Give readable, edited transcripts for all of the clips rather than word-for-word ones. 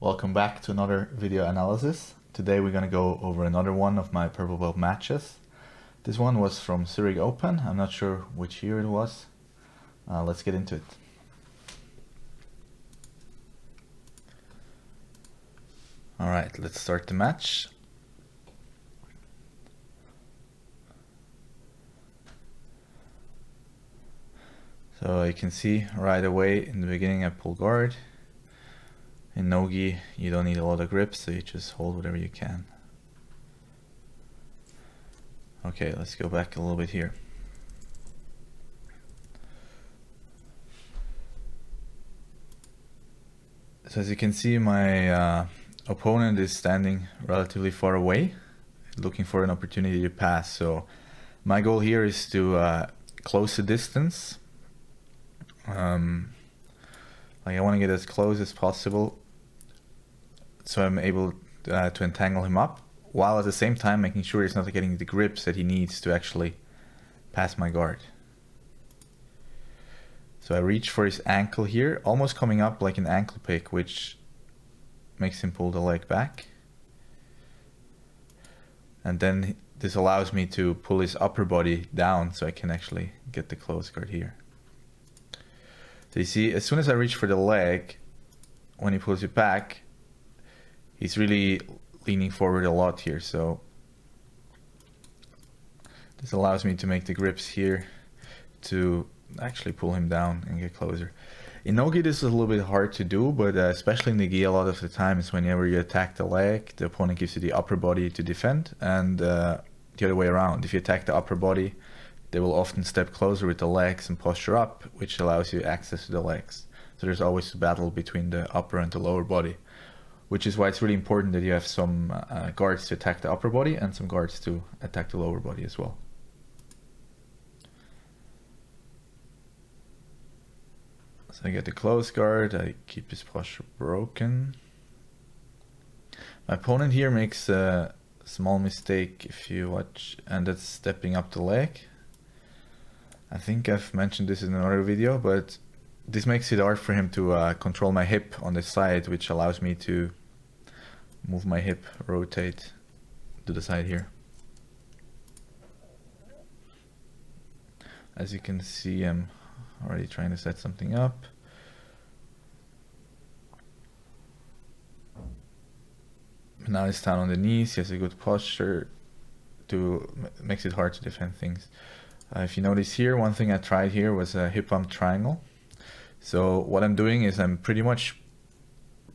Welcome back to another video analysis. Today we're going to go over another one of my purple belt matches. This one was from Zurich Open. I'm not sure which year it was. Let's get into it. Alright, let's start the match. So you can see right away in the beginning I pull guard. In no-gi you don't need a lot of grip, so you just hold whatever you can. Okay, let's go back a little bit here. So as you can see, my opponent is standing relatively far away, looking for an opportunity to pass. So my goal here is to close the distance. Like I want to get as close as possible so I'm able to entangle him up, while at the same time making sure he's not getting the grips that he needs to actually pass my guard. So I reach for his ankle here, almost coming up like an ankle pick, which makes him pull the leg back. And then this allows me to pull his upper body down so I can actually get the close guard here. So you see, as soon as I reach for the leg, when he pulls it back, he's really leaning forward a lot here. So this allows me to make the grips here to actually pull him down and get closer. In no-gi this is a little bit hard to do, but especially in the gi a lot of the time is whenever you attack the leg, the opponent gives you the upper body to defend, and the other way around. If you attack the upper body, they will often step closer with the legs and posture up, which allows you access to the legs. So there's always a battle between the upper and the lower body, which is why it's really important that you have some guards to attack the upper body and some guards to attack the lower body as well. So I get the close guard, I keep his posture broken. My opponent here makes a small mistake if you watch, and that's stepping up the leg. I think I've mentioned this in another video, but this makes it hard for him to control my hip on the side, which allows me to move my hip, rotate to the side here. As you can see, I'm already trying to set something up. Now he's down on the knees, he has a good posture makes it hard to defend things. If you notice here, one thing I tried here was a hip bump triangle. So what I'm doing is I'm pretty much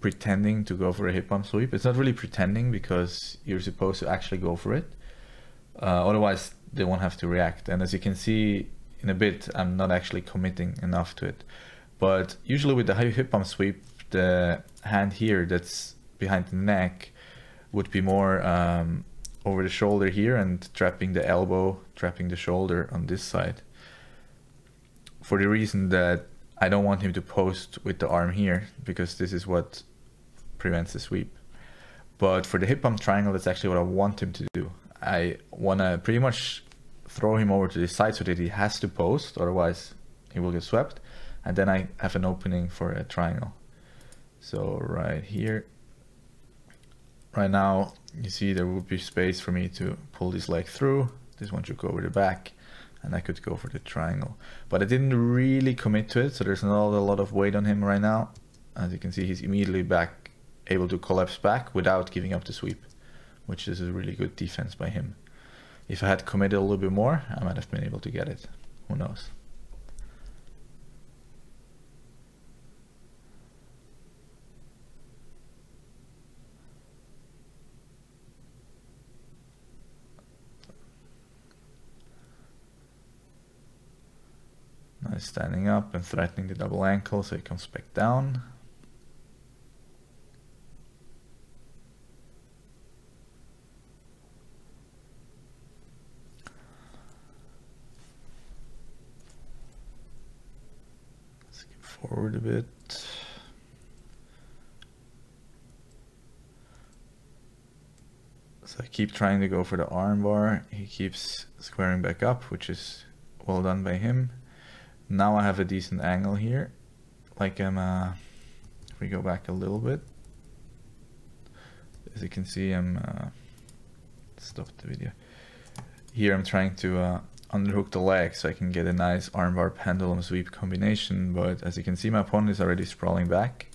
pretending to go for a hip bump sweep. It's not really pretending because you're supposed to actually go for it. Otherwise they won't have to react. And as you can see in a bit, I'm not actually committing enough to it. But usually with the hip bump sweep, the hand here that's behind the neck would be more over the shoulder here and trapping the elbow, trapping the shoulder on this side. For the reason that I don't want him to post with the arm here, because this is what prevents the sweep. But for the hip bump triangle, that's actually what I want him to do. I want to pretty much throw him over to the side so that he has to post, otherwise he will get swept. And then I have an opening for a triangle. So right here, right now, you see there would be space for me to pull this leg through. This one should go over the back, and I could go for the triangle. But I didn't really commit to it, so there's not a lot of weight on him right now. As you can see, he's immediately back, able to collapse back without giving up the sweep, which is a really good defense by him. If I had committed a little bit more, I might have been able to get it. Who knows? Now he's standing up and threatening the double ankle, so he comes back down. Skip forward a bit. So I keep trying to go for the arm bar. He keeps squaring back up, which is well done by him. Now I have a decent angle here. Like if we go back a little bit, as you can see, I'm stop the video. Here I'm trying to underhook the leg so I can get a nice armbar pendulum sweep combination, but as you can see, my opponent is already sprawling back,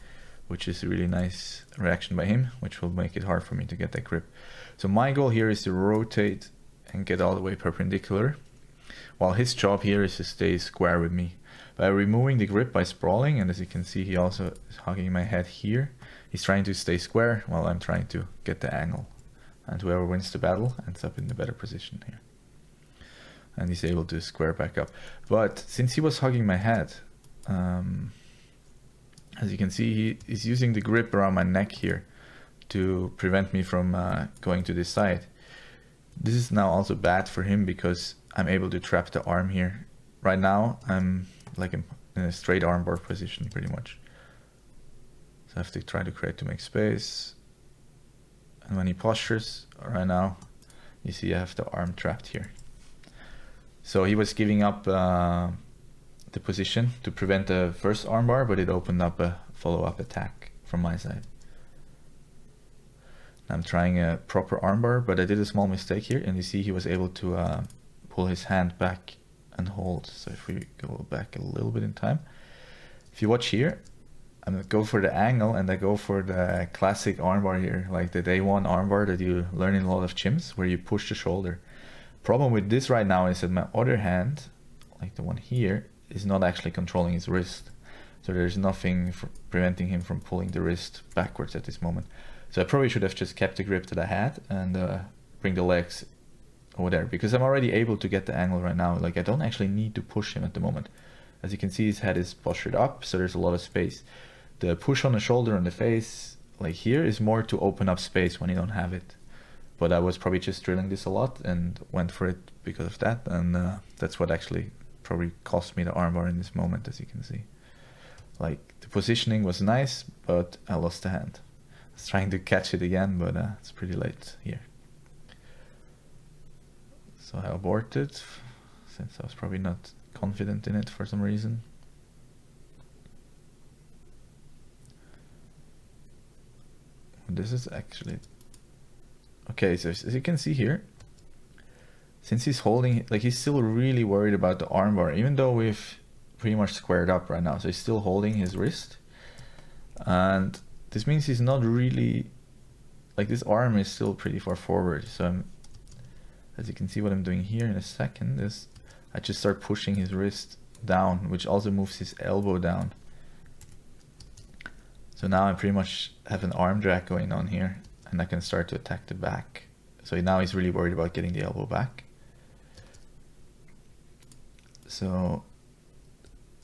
which is a really nice reaction by him, which will make it hard for me to get that grip. So my goal here is to rotate and get all the way perpendicular, while his job here is to stay square with me. By removing the grip by sprawling, and as you can see, he also is hugging my head here. He's trying to stay square while I'm trying to get the angle. And whoever wins the battle ends up in the better position here. And he's able to square back up. But since he was hugging my head, as you can see, he is using the grip around my neck here to prevent me from going to this side. This is now also bad for him because I'm able to trap the arm here. Right now, I'm like in a straight armbar position pretty much. So I have to try to make space. And when he postures, right now, you see I have the arm trapped here. So he was giving up the position to prevent the first armbar, but it opened up a follow-up attack from my side. I'm trying a proper armbar, but I did a small mistake here, and you see he was able to pull his hand back and hold. So if we go back a little bit in time, if you watch here, I'm gonna go for the angle, and I go for the classic armbar here, like the day one armbar that you learn in a lot of gyms, where you push the shoulder. Problem with this right now is that my other hand, like the one here, is not actually controlling his wrist. So there's nothing preventing him from pulling the wrist backwards at this moment. So I probably should have just kept the grip that I had and bring the legs over there, because I'm already able to get the angle right now. Like I don't actually need to push him at the moment. As you can see, his head is postured up, so there's a lot of space. The push on the shoulder and the face, like here, is more to open up space when you don't have it. But I was probably just drilling this a lot and went for it because of that, and that's what actually probably cost me the armbar in this moment, as you can see. Like the positioning was nice, but I lost the hand. I was trying to catch it again, but it's pretty late here. So I aborted, since I was probably not confident in it for some reason. This is actually... Okay, so as you can see here, since he's holding, like he's still really worried about the armbar, even though we've pretty much squared up right now. So he's still holding his wrist. And this means he's not really, like this arm is still pretty far forward. So as you can see, what I'm doing here in a second is I just start pushing his wrist down, which also moves his elbow down. So now I pretty much have an arm drag going on here, and I can start to attack the back. So now he's really worried about getting the elbow back. So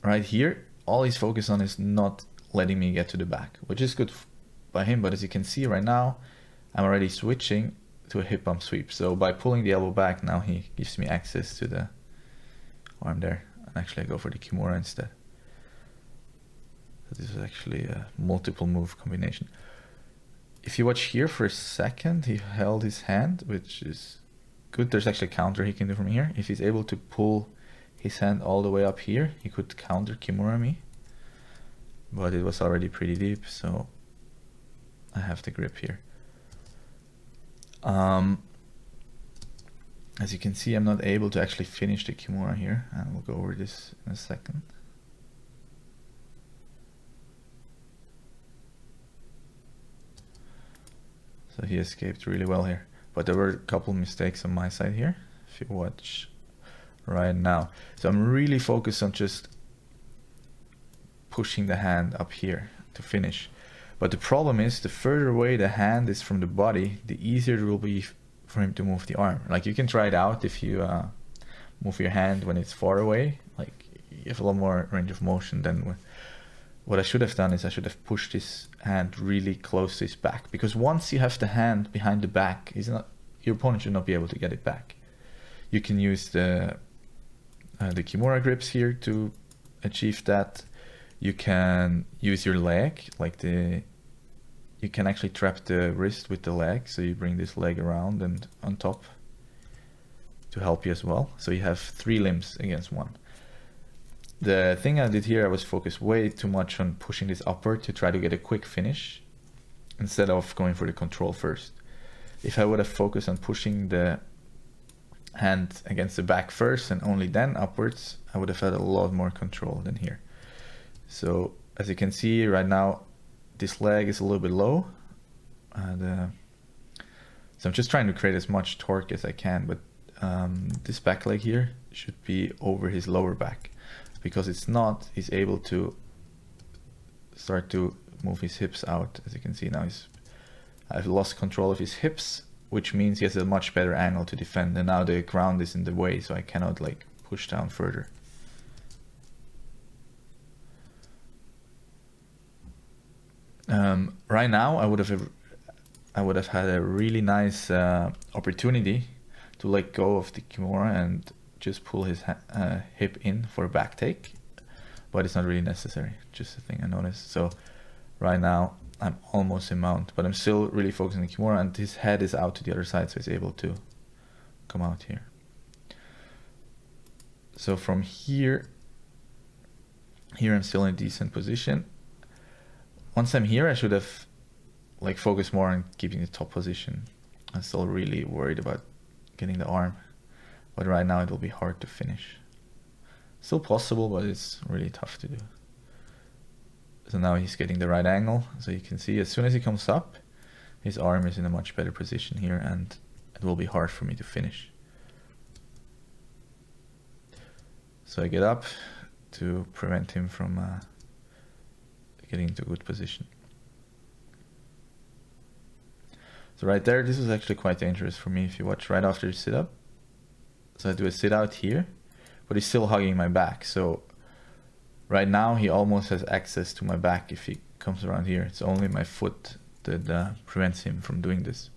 right here, all he's focused on is not letting me get to the back, which is good by him. But as you can see right now, I'm already switching to a hip bump sweep. So by pulling the elbow back, now he gives me access to the arm there. And actually I go for the Kimura instead. So this is actually a multiple move combination. If you watch here for a second, he held his hand, which is good. There's actually a counter he can do from here. If he's able to pull his hand all the way up here, he could counter Kimura me. But it was already pretty deep, so I have the grip here. As you can see, I'm not able to actually finish the Kimura here, and we'll go over this in a second. So he escaped really well here. But there were a couple mistakes on my side here, if you watch right now. So I'm really focused on just pushing the hand up here to finish. But the problem is, the further away the hand is from the body, the easier it will be for him to move the arm. Like you can try it out if you move your hand when it's far away. Like you have a lot more range of motion than what I should have done is I should have pushed his hand really close to his back, because once you have the hand behind the back, your opponent should not be able to get it back. You can use the Kimura grips here to achieve that. You can use your leg, like you can actually trap the wrist with the leg, so you bring this leg around and on top to help you as well. So you have 3 limbs against 1. The thing I did here, I was focused way too much on pushing this upward to try to get a quick finish. instead of going for the control first. If I would have focused on pushing the hand against the back first and only then upwards, I would have had a lot more control than here. So as you can see right now, this leg is a little bit low, and so I'm just trying to create as much torque as I can, but this back leg here should be over his lower back, because it's not, he's able to start to move his hips out. As you can see now, I've lost control of his hips, which means he has a much better angle to defend, and now the ground is in the way, so I cannot like push down further. Right now I would have had a really nice opportunity to let go of the Kimura and just pull his hip in for a back take, but it's not really necessary, just a thing I noticed. So right now I'm almost in mount, but I'm still really focusing on the Kimura, and his head is out to the other side, so he's able to come out here. So from here I'm still in a decent position. Once I'm here, I should have like focused more on keeping the top position. I'm still really worried about getting the arm, but right now it will be hard to finish. Still possible, but it's really tough to do. So now he's getting the right angle, so you can see as soon as he comes up, his arm is in a much better position here, and it will be hard for me to finish. So I get up to prevent him from getting into a good position. So right there, this is actually quite dangerous for me if you watch right after the sit-up. So I do a sit-out here, but he's still hugging my back. So right now he almost has access to my back if he comes around here. It's only my foot that prevents him from doing this.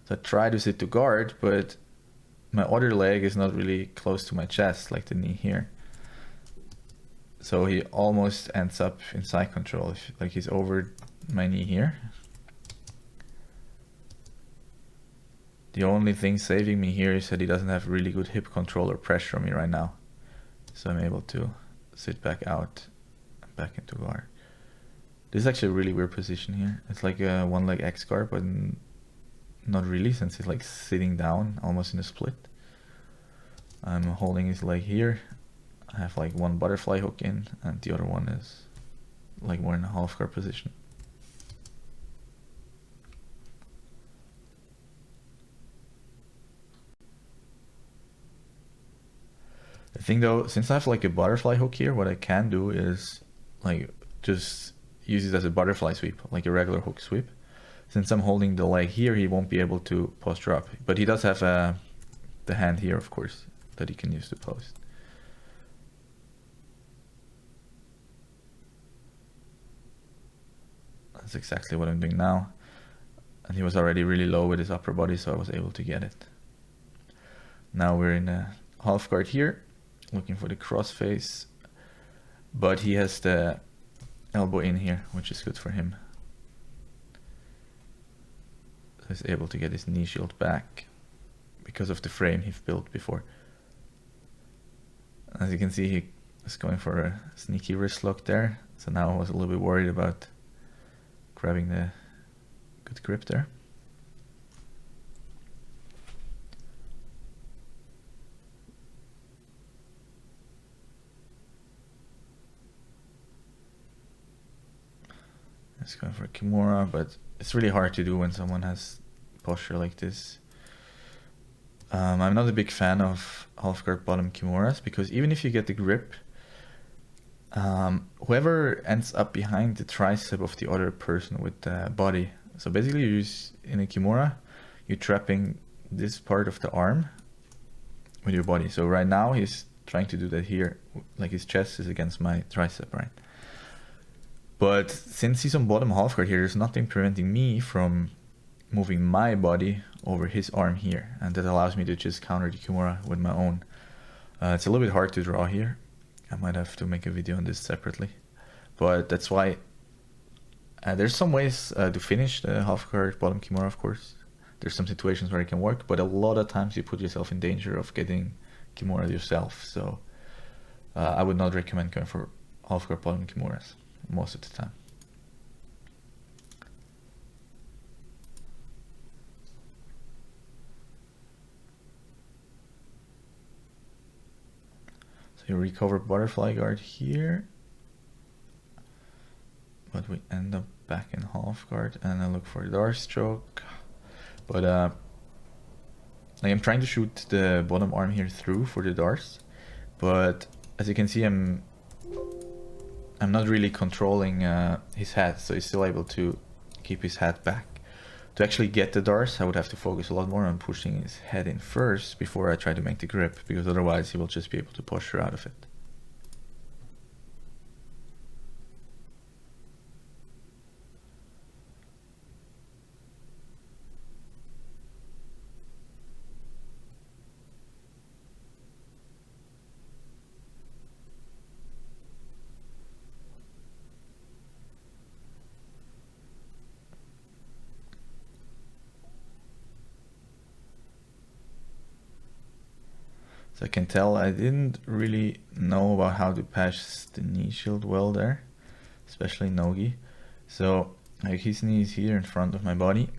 So I try to sit to guard, but my other leg is not really close to my chest, like the knee here. So he almost ends up in side control, like he's over my knee here. The only thing saving me here is that he doesn't have really good hip control or pressure on me right now. So I'm able to sit back out and back into guard. This is actually a really weird position here. It's like a one leg X guard, but not really, since he's like sitting down almost in a split. I'm holding his leg here. I have like one butterfly hook in, and the other one is like more in a half guard position. The thing though, since I have like a butterfly hook here, what I can do is like just use it as a butterfly sweep, like a regular hook sweep. Since I'm holding the leg here, he won't be able to posture up, but he does have the hand here, of course, that he can use to post. That's exactly what I'm doing now. And he was already really low with his upper body, so I was able to get it. Now we're in a half guard here, looking for the cross face, but he has the elbow in here, which is good for him. So he's able to get his knee shield back because of the frame he built before. As you can see, he was going for a sneaky wrist lock there, so now I was a little bit worried about grabbing the good grip there. It's going for a Kimura, but it's really hard to do when someone has posture like this. I'm not a big fan of half guard bottom Kimuras, because even if you get the grip, whoever ends up behind the tricep of the other person with the body. So basically you use in a Kimura, you're trapping this part of the arm with your body. So right now he's trying to do that here, like his chest is against my tricep, right? But since he's on bottom half guard here, there's nothing preventing me from moving my body over his arm here, and that allows me to just counter the Kimura with my own. It's a little bit hard to draw here. I might have to make a video on this separately, but that's why there's some ways to finish the half guard bottom Kimura, of course. There's some situations where it can work, but a lot of times you put yourself in danger of getting Kimura yourself. So I would not recommend going for half guard bottom Kimuras most of the time. you recover butterfly guard here, but we end up back in half guard, and I look for a dart stroke. But like I'm trying to shoot the bottom arm here through for the darts, but as you can see, I'm not really controlling his head, so he's still able to keep his head back. To actually get the darts, I would have to focus a lot more on pushing his head in first before I try to make the grip, because otherwise he will just be able to push her out of it. So I can tell I didn't really know about how to patch the knee shield well there, especially Nogi. So like his knee is here in front of my body,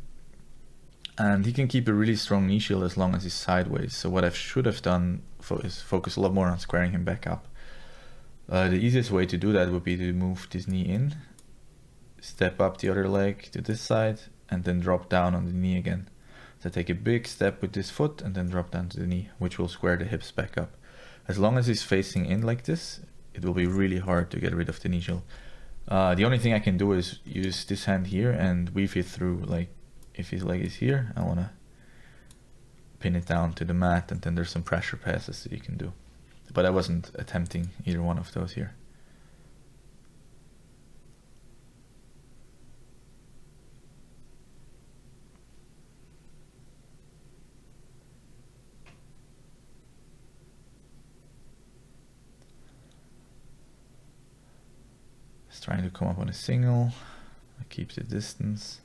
and he can keep a really strong knee shield as long as he's sideways. So what I should have done is focus a lot more on squaring him back up. The easiest way to do that would be to move this knee in, step up the other leg to this side, and then drop down on the knee again. So take a big step with this foot and then drop down to the knee, which will square the hips back up. As long as he's facing in like this, it will be really hard to get rid of the knee shield. The only thing I can do is use this hand here and weave it through. Like if his leg is here, I want to pin it down to the mat, and then there's some pressure passes that you can do. But I wasn't attempting either one of those here. Trying to come up on a single. I keep the distance.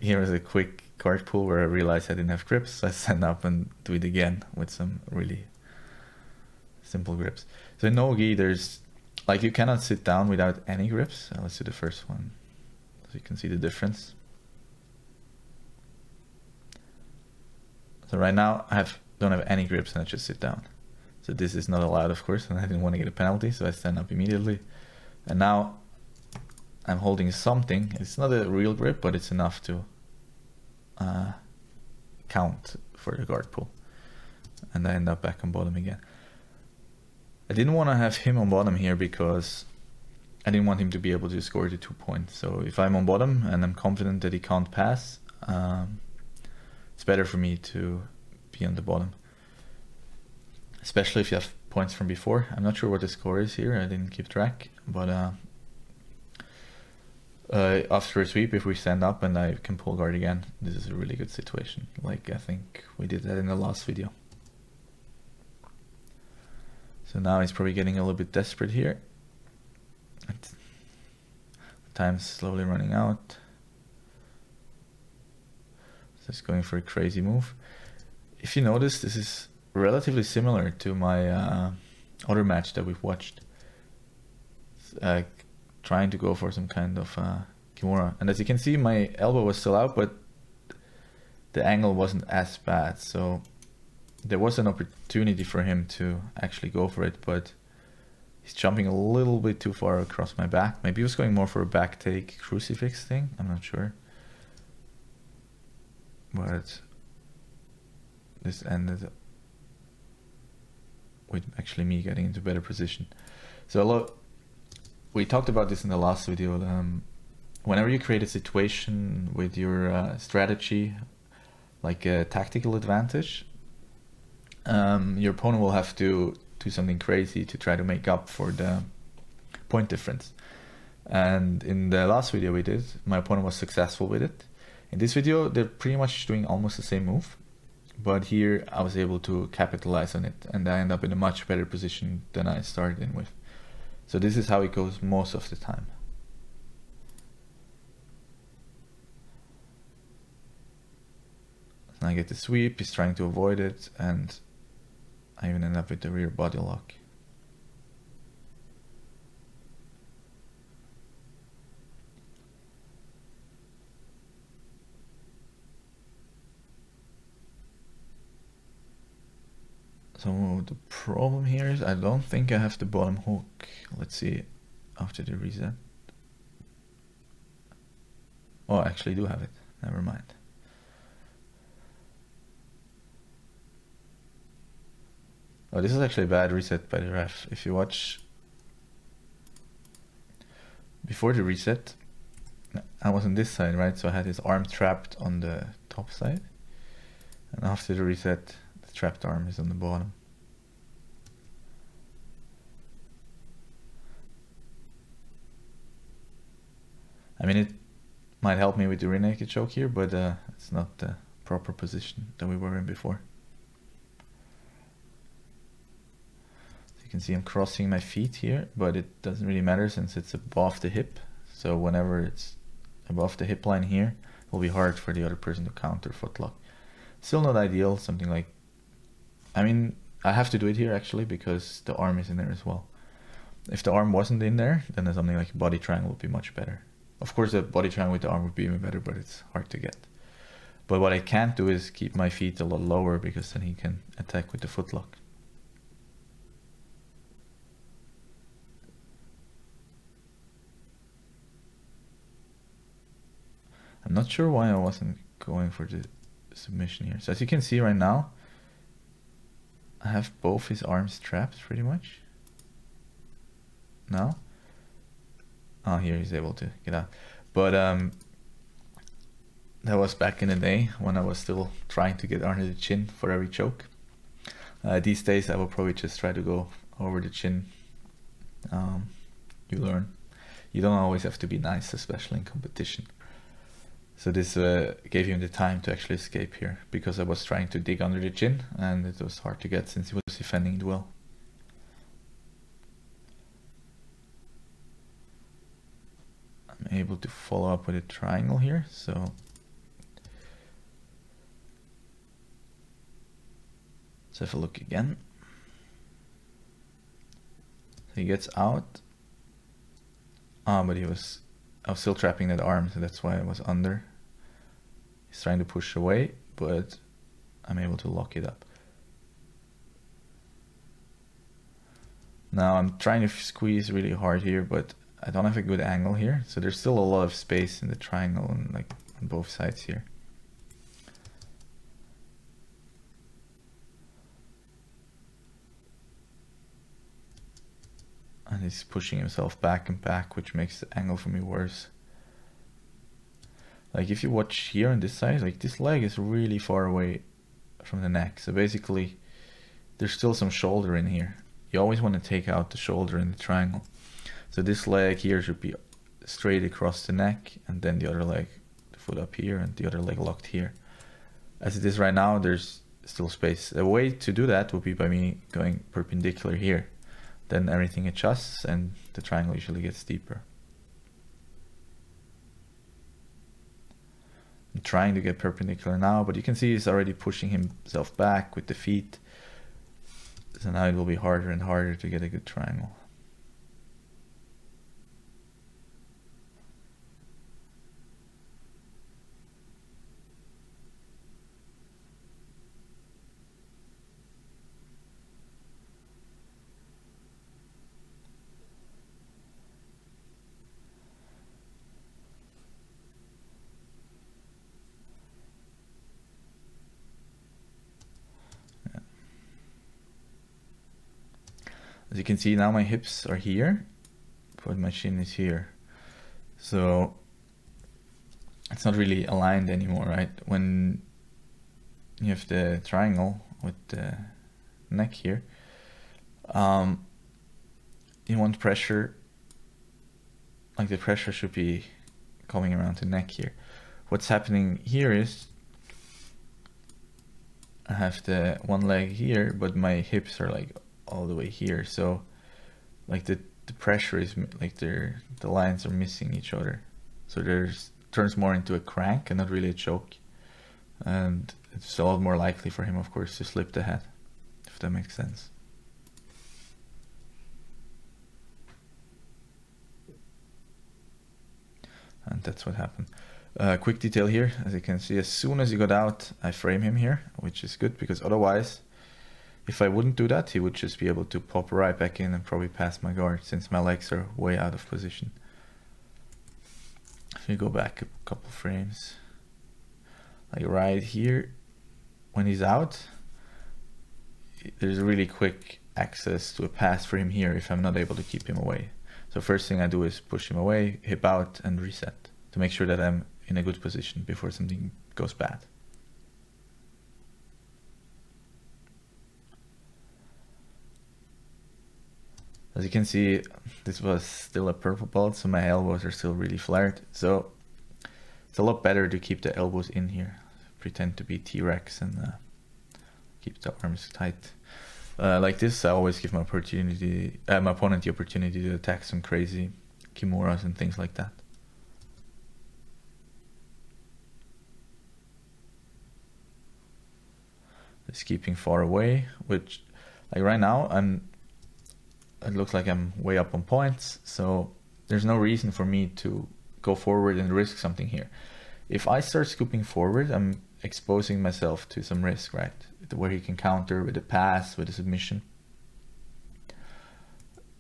Here is a quick guard pull where I realized I didn't have grips, so I stand up and do it again with some really simple grips. So in no-gi, there's like you cannot sit down without any grips. Let's do the first one so you can see the difference. So right now I don't have any grips and I just sit down. So this is not allowed, of course, and I didn't want to get a penalty, so I stand up immediately. And now I'm holding something. It's not a real grip, but it's enough to count for the guard pull. And I end up back on bottom again. I didn't want to have him on bottom here because I didn't want him to be able to score the 2 points. So if I'm on bottom and I'm confident that he can't pass, it's better for me to be on the bottom. Especially if you have points from before. I'm not sure what the score is here, I didn't keep track, but after a sweep, if we stand up and I can pull guard again, this is a really good situation. Like I think we did that in the last video. So now he's probably getting a little bit desperate here. Time's slowly running out. So he's going for a crazy move. If you notice, this is relatively similar to my other match that we've watched. Trying to go for some kind of Kimura. And as you can see, my elbow was still out, but the angle wasn't as bad. So there was an opportunity for him to actually go for it, but he's jumping a little bit too far across my back. Maybe he was going more for a back take crucifix thing, I'm not sure. But this ended with actually me getting into better position. So we talked about this in the last video. Whenever you create a situation with your strategy, like a tactical advantage, your opponent will have to do something crazy to try to make up for the point difference. And in the last video we did, my opponent was successful with it. In this video, they're pretty much doing almost the same move, but here I was able to capitalize on it, and I end up in a much better position than I started in with. So this is how it goes most of the time. And I get the sweep, he's trying to avoid it, and I even end up with the rear body lock. So the problem here is I don't think I have the bottom hook. Let's see after the reset. Oh, I actually do have it. Never mind. Oh, this is actually a bad reset by the ref. If you watch before the reset, I was on this side, right? So I had his arm trapped on the top side. And after the reset, the trapped arm is on the bottom. I mean, it might help me with the rear naked choke here, but it's not the proper position that we were in before. So you can see I'm crossing my feet here, but it doesn't really matter since it's above the hip. So whenever it's above the hip line here, it will be hard for the other person to counter footlock. Still not ideal, something like, I mean, I have to do it here actually because the arm is in there as well. If the arm wasn't in there, then something like a body triangle would be much better. Of course, a body triangle with the arm would be even better, but it's hard to get. But what I can't do is keep my feet a lot lower because then he can attack with the footlock. I'm not sure why I wasn't going for the submission here. So as you can see right now, I have both his arms trapped pretty much. Now. Oh, here he's able to get out. But that was back in the day when I was still trying to get under the chin for every choke. These days I will probably just try to go over the chin. You learn. You don't always have to be nice, especially in competition. So this gave him the time to actually escape here, because I was trying to dig under the chin and it was hard to get since he was defending it well. I'm able to follow up with a triangle here, so let's have a look again. So he gets out. But I was still trapping that arm, so that's why I was under. He's trying to push away, but I'm able to lock it up. Now I'm trying to squeeze really hard here, but I don't have a good angle here, so there's still a lot of space in the triangle and like on both sides here. And he's pushing himself back and back, which makes the angle for me worse. Like if you watch here on this side, like this leg is really far away from the neck. So basically there's still some shoulder in here. You always want to take out the shoulder in the triangle. So this leg here should be straight across the neck, and then the other leg, the foot up here, and the other leg locked here. As it is right now, there's still space. A way to do that would be by me going perpendicular here. Then everything adjusts and the triangle usually gets deeper. I'm trying to get perpendicular now, but you can see he's already pushing himself back with the feet. So now it will be harder and harder to get a good triangle. As you can see now my hips are here, but my chin is here. So it's not really aligned anymore, right? When you have the triangle with the neck here, you want pressure, like the pressure should be coming around the neck here. What's happening here is I have the one leg here, but my hips are like all the way here, so like the pressure is like the lines are missing each other, so there's turns more into a crank and not really a choke, and it's a lot more likely for him, of course, to slip the head, if that makes sense. And that's what happened. Quick detail here, as you can see, as soon as he got out, I frame him here, which is good because otherwise If I wouldn't do that, he would just be able to pop right back in and probably pass my guard, since my legs are way out of position. If you go back a couple frames, like right here, when he's out, there's a really quick access to a pass for him here if I'm not able to keep him away. So first thing I do is push him away, hip out, and reset to make sure that I'm in a good position before something goes bad. As you can see, this was still a purple belt, so my elbows are still really flared. So it's a lot better to keep the elbows in here. Pretend to be T-Rex and keep the arms tight. Like this, I always give my opponent the opportunity to attack some crazy Kimuras and things like that. Just keeping far away, which, like right now, it looks like I'm way up on points, so there's no reason for me to go forward and risk something here. If I start scooping forward, I'm exposing myself to some risk, right? Where he can counter with a pass, with a submission.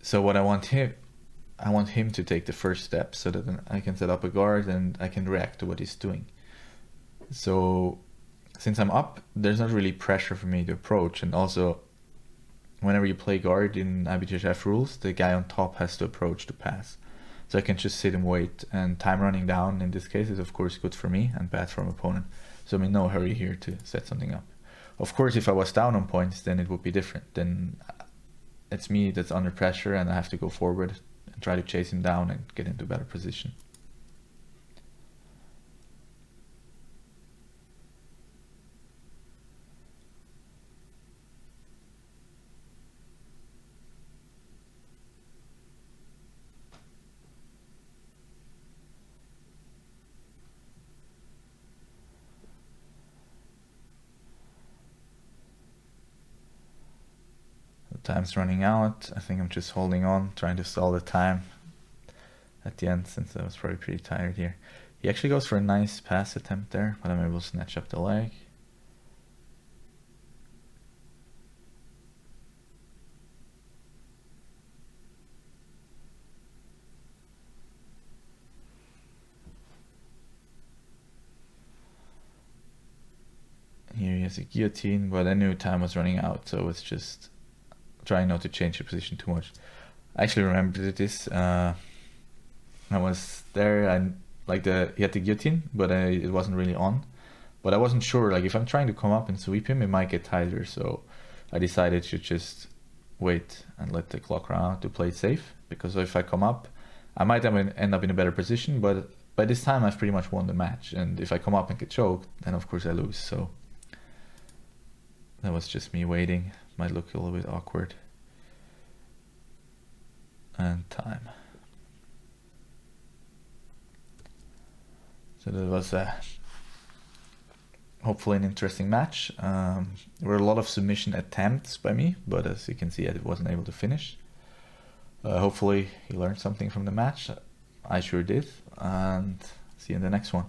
So what I want him to take the first step so that I can set up a guard and I can react to what he's doing. So since I'm up, there's not really pressure for me to approach, and also whenever you play guard in IBJJF rules, the guy on top has to approach to pass. So I can just sit and wait, and time running down in this case is of course good for me and bad for an opponent. So I'm in no hurry here to set something up. Of course, if I was down on points, then it would be different. Then it's me that's under pressure and I have to go forward and try to chase him down and get into a better position. Time's running out. I think I'm just holding on, trying to stall the time at the end, since I was probably pretty tired here. He actually goes for a nice pass attempt there, but I'm able to snatch up the leg. Here he has a guillotine, but I knew time was running out, so it's just trying not to change the position too much. I actually remembered this. I was there and he had the guillotine, but it wasn't really on. But I wasn't sure, like if I'm trying to come up and sweep him, it might get tighter. So I decided to just wait and let the clock run out to play it safe. Because if I come up, I might end up in a better position. But by this time, I've pretty much won the match. And if I come up and get choked, then of course I lose. So that was just me waiting. Might look a little bit awkward. And time. So that was hopefully an interesting match. There were a lot of submission attempts by me, but as you can see, I wasn't able to finish. Hopefully you learned something from the match. I sure did, and see you in the next one.